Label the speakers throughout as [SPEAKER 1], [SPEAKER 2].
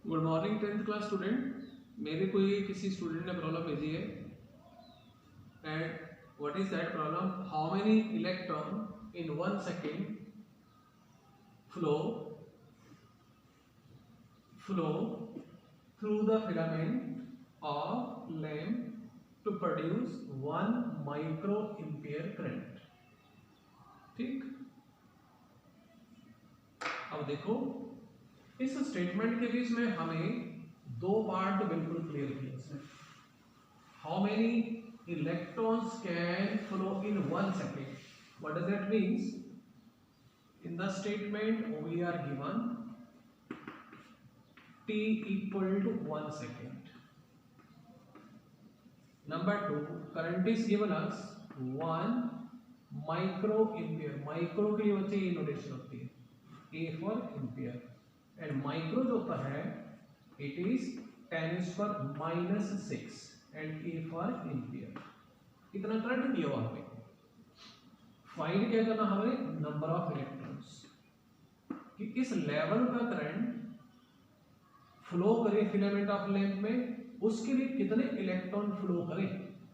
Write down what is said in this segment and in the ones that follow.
[SPEAKER 1] Good morning 10th class student. मेरे कोई किसी स्टूडेंट ने प्रॉब्लम भेजी है and what is that problem, how many electron in 1 second flow through the filament of lamp to produce 1 micro ampere current. ठीक, अब देखो इस स्टेटमेंट के बीच में हमें दो पार्ट बिल्कुल क्लियर किए इसमें। How many electrons can flow in 1 second, what does that means? In the statement we are given t equal to 1 second. Number 2, current is given us 1 micro ampere. Micro के लिए बच्चे ये notation होती है, A for ampere, and micro जो होता है it is 10⁻⁻⁶ and A for ampere. इतना करंट दिया हुआ हमें, फाइंड क्या करना हमें? नंबर ऑफ इलेक्ट्रॉन्स, कि इस लेवल का करंट फ्लो करे फिलामेंट ऑफ लैम्प में, उसके लिए कितने इलेक्ट्रॉन फ्लो करें,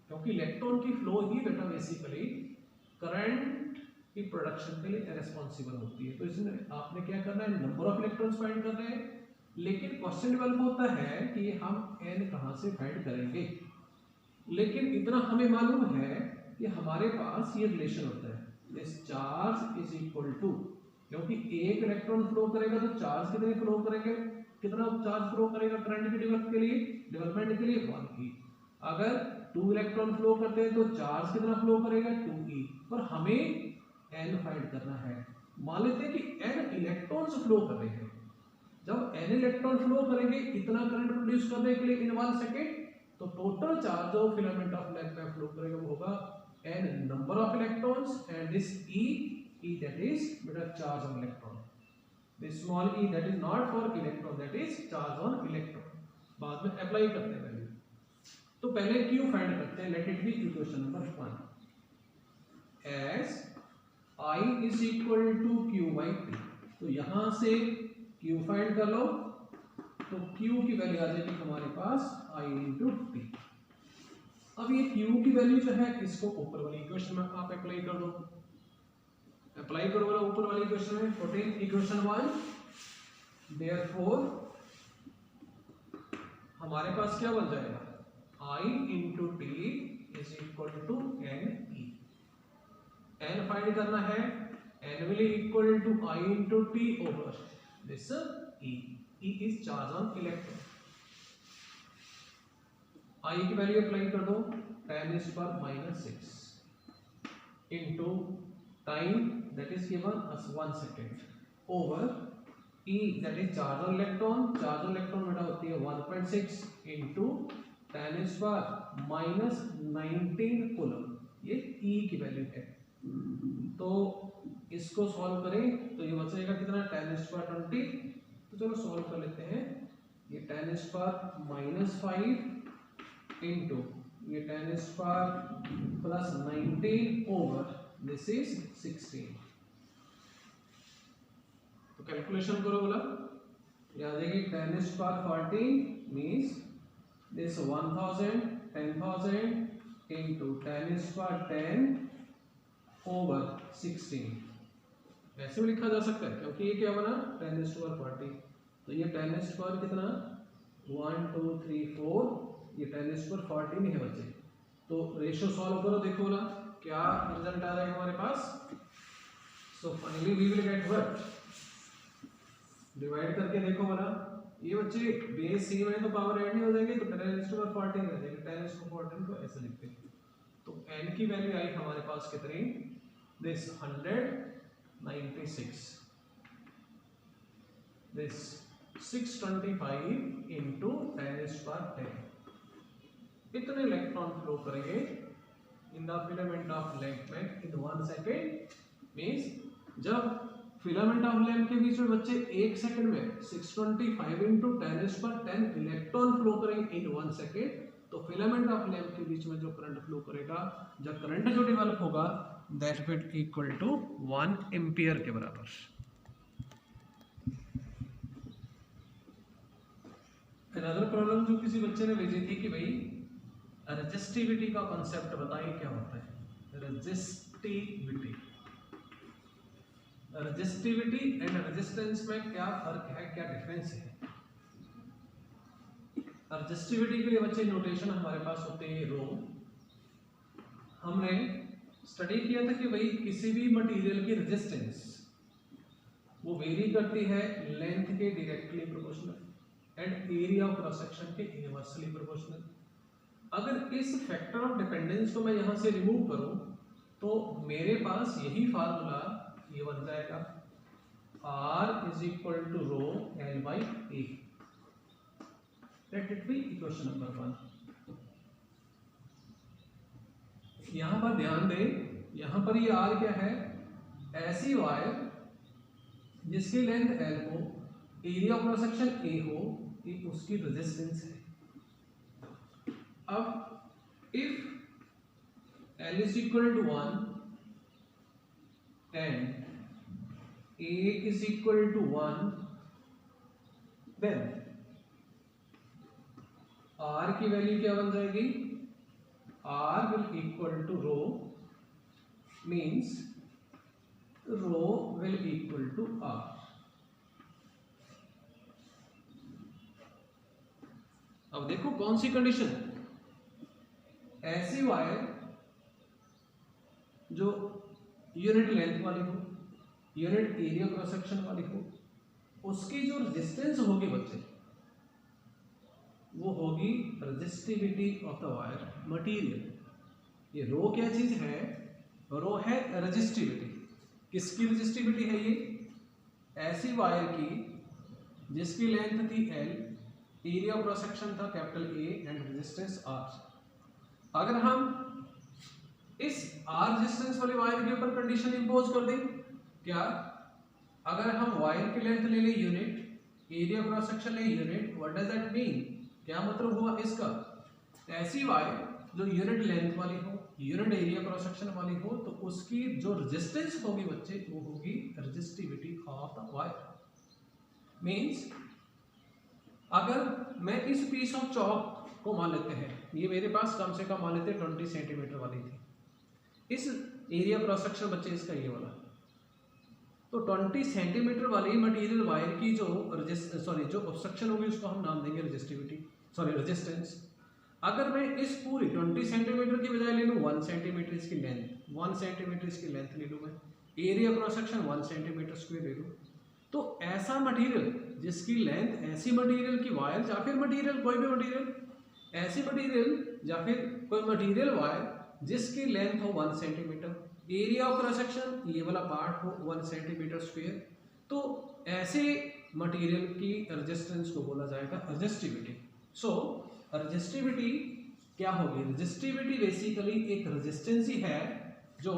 [SPEAKER 1] क्योंकि इलेक्ट्रॉन की फ्लो ही बेटा बेसिकली करंट की प्रोडक्शन के लिए रिस्पॉन्सिबल होती है। तो इसमें आपने क्या करना है? नंबर ऑफ इलेक्ट्रॉन्स फाइंड करना है। लेकिन क्वेश्चन डेवलप होता है कि हम n कहां से फाइंड करेंगे, लेकिन इतना हमें मालूम है कि हमारे पास ये रिलेशन होता है, this charge is equal to, क्योंकि एक इलेक्ट्रॉन फ्लो करेगा तो चार्ज कितने फ्लो करेंगे, कितना चार्ज फ्लो करेगा करंट के डेवलपमेंट के लिए 1e। अगर 2 इलेक्ट्रॉन फ्लो करते हैं तो चार्ज कितना फ्लो करेगा 2e, पर हमें n फाइंड करना है। मान लेते हैं कि n इलेक्ट्रॉन्स फ्लो कर रहे हैं, जब n इलेक्ट्रॉन फ्लो करेंगे इतना करंट प्रोड्यूस करने के लिए इन 1 सेकेंड, तो टोटल चार्ज जो फिलामेंट ऑफ लैम्प में फ्लो करेगा वो होगा n number of electrons and this e that is बेटा charge on electron, this small e that is not for electron, that is charge on electron। बाद में apply करते हैं वैल्यू। तो पहले q फाइंड करते हैं, late it be equation number 1 as I is equal to q by t। तो यहां से q फाइंड कर लो, तो q की वैल्यू आ जाएगी हमारे पास I into t। अब ये q की वैल्यू जो है इसको ऊपर वाली इक्वेशन में आप अप्लाई कर दो, अप्लाई करो वाला ऊपर वाली इक्वेशन में, 14 इक्वेशन 1, देयरफॉर हमारे पास क्या बन जाएगा? I into t is equal to n e। n find करना है, n will equal to I into t over this e। e is charge on electron। I की वैल्यू अप्लाई कर दो, 10⁻⁻⁶ into time that is given as 1 second over e that is charge on electron, charge on electron बेटा होती है 1.6 into 10⁻⁻19 coulomb, ये e की value है। तो इसको सॉल्व करें तो ये बचेगा कितना? 10⁻20। तो चलो सॉल्व कर लेते हैं। ये 10⁻⁻5 into ये 10⁻+19 over this is 16। तो कैलकुलेशन करो बोला, ये आ जाएगी 10⁻14 मीन्स दिस 1000 10,000 into 10⁻10 over 16। ऐसे भी लिखा जा सकता है, क्योंकि ये क्या बना 10⁻40। तो ये 10⁻, कितना 1 2 3 4, ये 10⁻14 है बच्चे। तो रेशियो सॉल्व करो, देखो बोला क्या रिजल्ट आ रहा है हमारे पास। So finally we will get what, divide करके देखो बोला, ये बच्चे बेस सी में तो पावर ऐड नहीं हो जाएगी, तो 10⁻14 रह जाएगी, 10⁻14 को ऐसे लिखते हैं। तो n की वैल्यू आई हमारे पास कितनी? This 196, this 625 into 10⁻10। इतने इलेक्ट्रॉन फ्लो करेंगे in the filament of lamp में इन 1 सेकेंड। मीन्स जब फिलामेंट ऑफ लैम्प के बीच में बच्चे 1 सेकेंड में 625 into 10⁻10 इलेक्ट्रॉन फ्लो करेंगे इन 1 सेकेंड, तो फिलामेंट ऑफ लैम्प के बीच में जो करंट फ्लो करेगा, जब करंट जो डेवलप होगा, that will equal to 1 ampere के बराबर। अनदर प्रॉब्लम जो किसी बच्चे ने भेजी थी कि भाई रेजिस्टिविटी का कॉन्सेप्ट बताइए क्या होता है। रेजिस्टिविटी एंड रेजिस्टेंस में क्या फर्क है, क्या डिफरेंस है। रेजिस्टिविटी के लिए बच्चे नोटेशन हमारे पास होते हैं रो। हमने स्टडी किया था कि भाई किसी भी मटेरियल की रेजिस्टेंस वो वेरी करती है लेंथ के directly proportional and area of cross section के इनवर्सली प्रोपोर्शनल। अगर इस फैक्टर ऑफ डिपेंडेंस को मैं यहाँ से रिमूव करूँ तो मेरे पास यही फार्मूला ये बन जाएगा, R is equal to rho L by A. Let it be equation number 1। यहां पर ध्यान दें, यहां पर ये R क्या है, ऐसी वायर जिसकी लेंथ L हो, एरिया क्रॉस सेक्शन A हो, ये उसकी रेजिस्टेंस है। अब if L is equal to 1 and A is equal to 1, then R की वैल्यू क्या बन जाएगी, R will equal to rho, means rho will equal to R। अब देखो कौन सी कंडीशन, ऐसी वायर जो यूनिट लेंथ वाली हो, यूनिट एरिया क्रॉस सेक्शन वाली हो, उसकी जो रेजिस्टेंस होगी बच्चे वो होगी resistivity of the wire material. ये रो क्या चीज है, रो है रेजिस्टिविटी। किसकी रेजिस्टिविटी है ये, ऐसी वायर की जिसकी लेंथ थी L, एरिया क्रॉस सेक्शन था capital A and resistance R। अगर हम इस R रेजिस्टेंस वाली वायर के ऊपर कंडीशन इंपोज कर दें, क्या, अगर हम वायर की लेंथ ले लें यूनिट, एरिया क्रॉस सेक्शन ले unit, what does that mean, क्या मतलब हुआ इसका, ऐसी वायर जो यूनिट लेंथ वाली हो, यूनिट एरिया क्रॉस सेक्शन वाली हो, तो उसकी जो रेजिस्टेंस होगी बच्चे वो होगी resistivity of the wire. Means अगर मैं इस पीस ऑफ चॉक को मान लेते हैं, ये मेरे पास कम से कम मान लेते 20 सेंटीमीटर वाली थी, इस एरिया क्रॉस सेक्शन बच्चे इसका ये वाला, तो 20 सेंटीमीटर वाली मटेरियल वायर की जो जो ऑब्स्ट्रक्शन होगी उसको हम नाम देंगे रेजिस्टेंस। अगर मैं इस पूरी 20 सेंटीमीटर की बजाय ले लूँ 1 सेंटीमीटर इसकी लेंथ, 1 सेंटीमीटर इसकी लेंथ ले लूँ मैं, area cross section 1 centimetre square ले लूँ, तो ऐसा मटेरियल जिसकी लेंथ, ऐसी मटेरियल की वायर या फिर मटेरियल कोई भी मटेरियल, ऐसी मटेरियल या फिर कोई मटेरियल वायर जिसकी लेंथ हो 1 centimetre, area of cross section ये वाला पार्ट हो 1 सेंटीमीटर स्क्वायर, तो ऐसे मटेरियल की रेजिस्टेंस को बोला जाएगा रेजिस्टिविटी। सो रेजिस्टिविटी क्या होगी, रेजिस्टिविटी बेसिकली एक रेजिस्टेंस ही है जो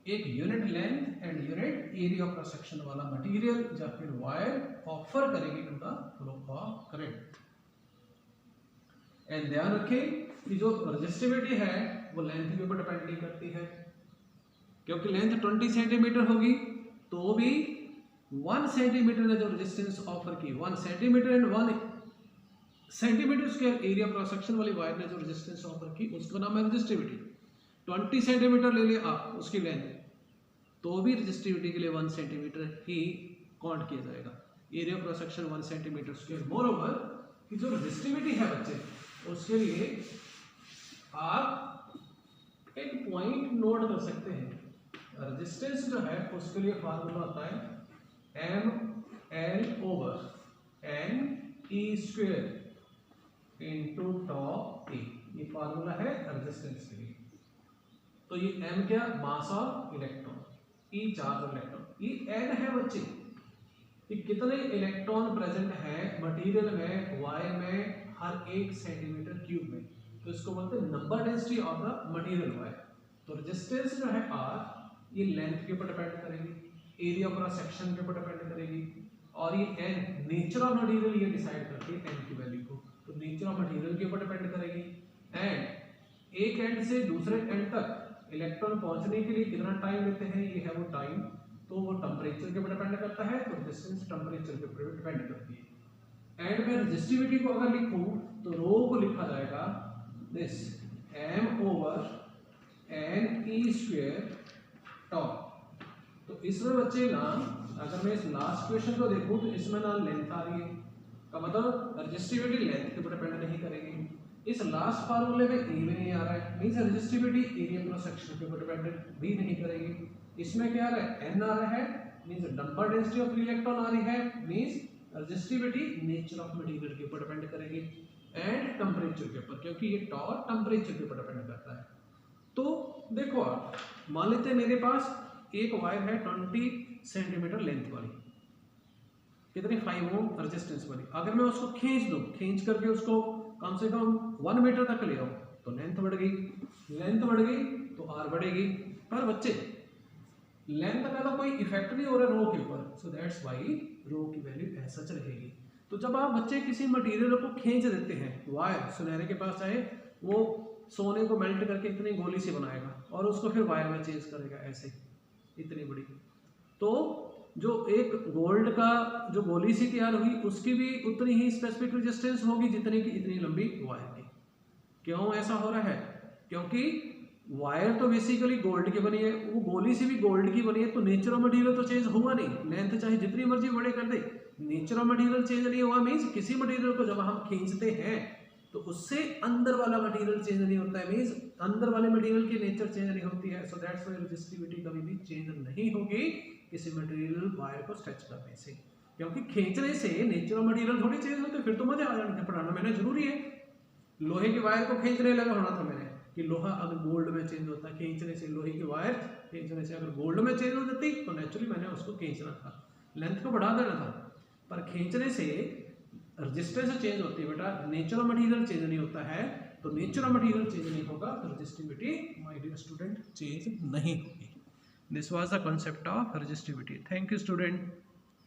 [SPEAKER 1] एक unit length and unit area of cross section वाला मटेरियल या फिर वायर ऑफर करेगी to the flow of current. And ध्यान रखें कि जो रेजिस्टिविटी है वो लेंथ के ऊपर डिपेंड नहीं करती है, क्योंकि लेंथ 20 सेंटीमीटर होगी तो भी 1 सेंटीमीटर ने जो रेजिस्टेंस ऑफर की, 1 centimetre and 1 centimetre square area cross section वाली वायर ने जो रेजिस्टेंस ऑफर की उसका नाम है रेजिस्टिविटी। 20 सेंटीमीटर ले ले आप उसकी लेंथ, तो भी रेजिस्टिविटी के लिए 1 सेंटीमीटर ही काउंट किया जाएगा, area cross section 1 centimetre square. Moreover कि जो रेजिस्टिविटी है बच्चे उसके लिए आप एक पॉइंट नोट कर सकते हैं, रेजिस्टेंस जो है उसके लिए फार्मूला होता है ML over NE square into top A, ये फार्मूला है रेजिस्टेंस के लिए। तो ये M क्या, mass of electron, E charge of electron, ये N है बच्चे कि कितने इलेक्ट्रॉन प्रेजेंट है मटेरियल में, वायर में, हर 1 सेंटीमीटर क्यूब में, तो इसको बोलते हैं number density of the material wire. तो रेजिस्टेंस जो है R ये लेंथ के ऊपर डिपेंड करेगी, एरिया क्रॉस सेक्शन के ऊपर डिपेंड करेगी, और ये N नेचर ऑफ मटेरियल ये डिसाइड करती है N की वैल्यू को, तो नेचर ऑफ मटेरियल के ऊपर डिपेंड करेगी। एंड एक एंड से दूसरे एंड तक इलेक्ट्रॉन पहुंचने के लिए कितना टाइम लेते हैं, ये है वो टाइम, तो वो टेम्परेचर के ऊपर डिपेंड करता है, तो रेजिस्टेंस टेम्परेचर के ऊपर डिपेंड करती है। एंड में रजिस्टिविटी को अगर लिखूं तो रो को लिखा जाएगा this m over n e square tau. तो इसमें बच्चे ना अगर मैं इस लास्ट क्वेश्चन को देखूं तो इसमें ना लेंथ आ रही है, का मतलब रजिस्टिविटी लेंथ के ऊपर डिपेंड नहीं करेगी। इस लास्ट फार्मूले में ए भी नहीं आ रहा है, means resistivity area cross section के ऊपर डिपेंड भी नहीं करेगी। इसमें क्या आ रहा है, एन आ रहा है, means number density of electron आ रही है, means resistivity nature of material के ऊपर डिपेंड करेगी एंड टेम्परेचर के ऊपर, क्योंकि ये टॉ टेम्परेचर के ऊपर डिपेंड करता है। तो देखो आप मान लेते हैं मेरे पास एक वायर है 20 सेंटीमीटर लेंथ वाली, कितनी 5 ओम रेजिस्टेंस वाली। अगर मैं उसको खींच दूं, खींच करके उसको कम से कम 1 मीटर तक ले आऊं तो लेंथ बढ़ गई, लेंथ बढ़ गई तो आर बढ़ेगी। पर बच्चे लेंथ का तो कोई इफेक्ट नहीं हो रहा रो के ऊपर, सो दैट्स व्हाई रो की वैल्यू ऐसा रहेगी। तो जब आप बच्चे किसी मटेरियल को खींच देते हैं, वायर सुनहरे के पास चाहे वो सोने को मेल्ट करके इतनी गोली से बनाएगा और उसको फिर वायर में चेंज करेगा ऐसे इतनी बड़ी, तो जो एक गोल्ड का जो गोली सी तैयार हुई उसकी भी उतनी ही स्पेसिफिक रेजिस्टेंस होगी जितनी की इतनी लंबी वायर की। क्यों ऐसा हो रहा है, क्योंकि वायर तो बेसिकली गोल्ड की बनी है, वो गोली से भी गोल्ड की बनी है, तो नेचर ऑफ मटेरियल तो चेंज हुआ नहीं, लेंथ चाहे जितनी मर्जी बड़े कर दे, नेचर ऑफ मटेरियल चेंज नहीं हुआ। मीन्स किसी मटेरियल को जब हम खींचते हैं तो उससे अंदर वाला मटेरियल चेंज नहीं होता है, मीन्स अंदर वाले मटेरियल की नेचर चेंज नहीं होती है। सो दैट्स व्हाई रेजिस्टिविटी कभी भी चेंज नहीं होगी किसी मटेरियल वायर को स्ट्रेच करने से, क्योंकि खींचने से नेचर ऑफ मटेरियल थोड़ी चेंज होते, फिर तो मजा आ जाने पढ़ाना मैंने जरूरी है। लोहे की वायर को खींचने लगा होना था मैंने कि लोहा अगर गोल्ड में चेंज होता है, खींचने से लोहे की वायर खींचने से अगर गोल्ड में चेंज हो जाती तो नेचुरली मैंने उसको खींचना था, लेंथ को बढ़ा देना था। पर खींचने से रेजिस्टेंस चेंज होती है बेटा, नेचर ऑफ मटेरियल चेंज नहीं होता है। तो नेचर ऑफ मटेरियल चेंज नहीं होगा तो resistivity my dear student change नहीं होगी। This was the concept of resistivity. Thank you student.